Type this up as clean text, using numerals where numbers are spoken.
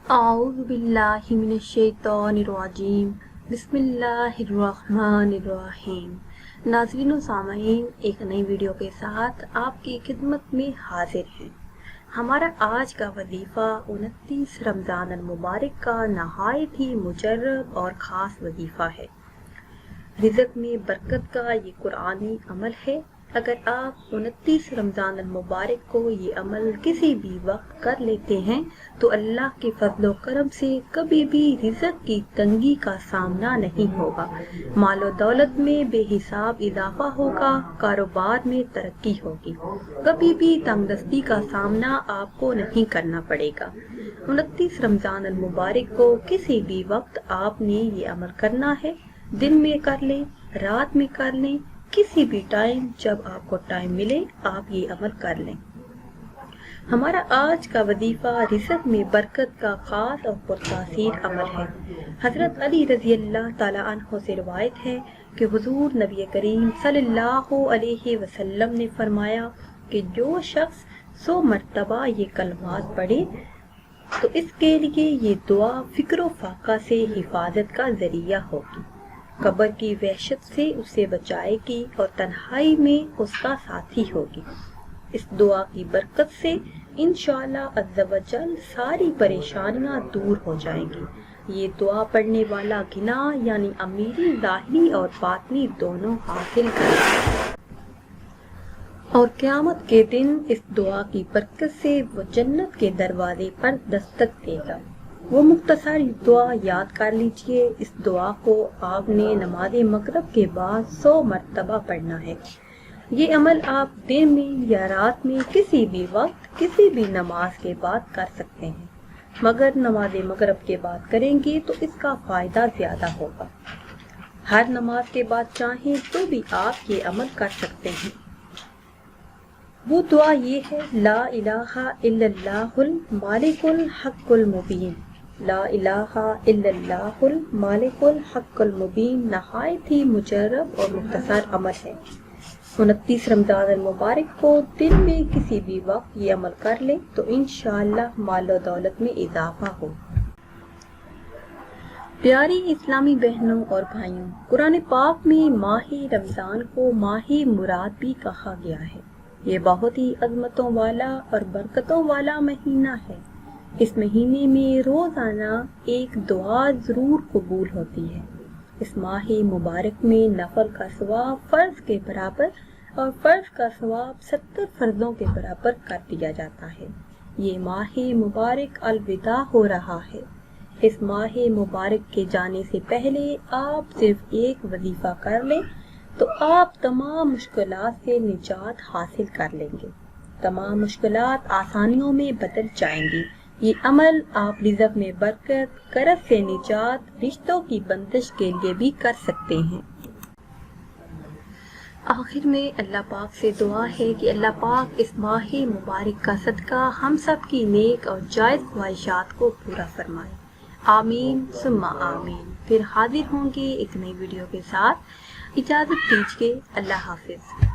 اعوذ باللہ من الشیطان الرجیم بسم اللہ الرحمن الرحیم۔ ناظرین و سامعین، ایک نئی ویڈیو کے ساتھ آپ کی خدمت میں حاضر ہیں۔ ہمارا آج کا وظیفہ 29 رمضان المبارک کا نہایت ہی مجرب اور خاص وظیفہ ہے۔ رزق میں برکت کا یہ قرآنی عمل ہے۔ اگر آپ 29 رمضان المبارک کو یہ عمل کسی بھی وقت کر لیتے ہیں تو اللہ کے فضل و کرم سے کبھی بھی رزق کی تنگی کا سامنا نہیں ہوگا، مال و دولت میں بے حساب اضافہ ہوگا، کاروبار میں ترقی ہوگی، کبھی بھی تنگ دستی کا سامنا آپ کو نہیں کرنا پڑے گا۔ 29 رمضان المبارک کو کسی بھی وقت آپ نے یہ عمل کرنا ہے، دن میں کر لیں، رات میں کر لیں، کسی بھی ٹائم جب آپ کو ٹائم ملے آپ یہ عمل کر لیں۔ ہمارا آج کا وظیفہ رزق میں برکت کا خاص اور پرتاثیر عمل ہے۔ حضرت علی رضی اللہ تعالی عنہ سے روایت ہے کہ حضور نبی کریم صلی اللہ علیہ وسلم نے فرمایا کہ جو شخص 100 مرتبہ یہ کلمات پڑھے تو اس کے لیے یہ دعا فکر و فاقہ سے حفاظت کا ذریعہ ہوگی، قبر کی وحشت سے اسے بچائے گی اور تنہائی میں اس کا ساتھی ہوگی۔ اس دعا کی برکت سے انشاءاللہ عز و جل ساری پریشانیاں دور ہو جائیں گی۔ یہ دعا پڑھنے والا گنا یعنی امیری ظاہری اور باطنی دونوں حاصل کرے گا، اور قیامت کے دن اس دعا کی برکت سے وہ جنت کے دروازے پر دستک دے گا۔ وہ مختصر دعا یاد کر لیجئے۔ اس دعا کو آپ نے نماز مغرب کے بعد 100 مرتبہ پڑھنا ہے۔ یہ عمل آپ دن میں یا رات میں کسی بھی وقت کسی بھی نماز کے بعد کر سکتے ہیں، مگر نماز مغرب کے بعد کریں گے تو اس کا فائدہ زیادہ ہوگا۔ ہر نماز کے بعد چاہیں تو بھی آپ یہ عمل کر سکتے ہیں۔ وہ دعا یہ ہے: لا الہ الا اللہ المالک الحق المبین۔ لا الہ الا اللہ المالک الحق المبین نہایت ہی مجرب اور مختصر عمل ہے۔ 29 رمضان المبارک کو دن میں کسی بھی وقت یہ عمل کر لیں تو انشاءاللہ مال و دولت میں اضافہ ہو۔ پیاری اسلامی بہنوں اور بھائیوں، قرآن پاک میں ماہ رمضان کو ماہ مراد بھی کہا گیا ہے۔ یہ بہت ہی عظمتوں والا اور برکتوں والا مہینہ ہے۔ اس مہینے میں روزانہ ایک دعا ضرور قبول ہوتی ہے۔ اس ماہ مبارک میں نفل کا ثواب فرض کے برابر اور فرض کا ثواب 70 فرضوں کے برابر کر دیا جاتا ہے۔ یہ ماہ مبارک الوداع ہو رہا ہے۔ اس ماہ مبارک کے جانے سے پہلے آپ صرف ایک وظیفہ کر لیں تو آپ تمام مشکلات سے نجات حاصل کر لیں گے، تمام مشکلات آسانیوں میں بدل جائیں گی۔ یہ عمل آپ رزق میں برکت، قرض سے نجات، رشتوں کی بندش کے لیے بھی کر سکتے ہیں۔ آخر میں اللہ پاک سے دعا ہے کہ اللہ پاک اس ماہ مبارک کا صدقہ ہم سب کی نیک اور جائز خواہشات کو پورا فرمائے۔ آمین ثم آمین۔ پھر حاضر ہوں گے ایک نئی ویڈیو کے ساتھ۔ اجازت دیجیے، اللہ حافظ۔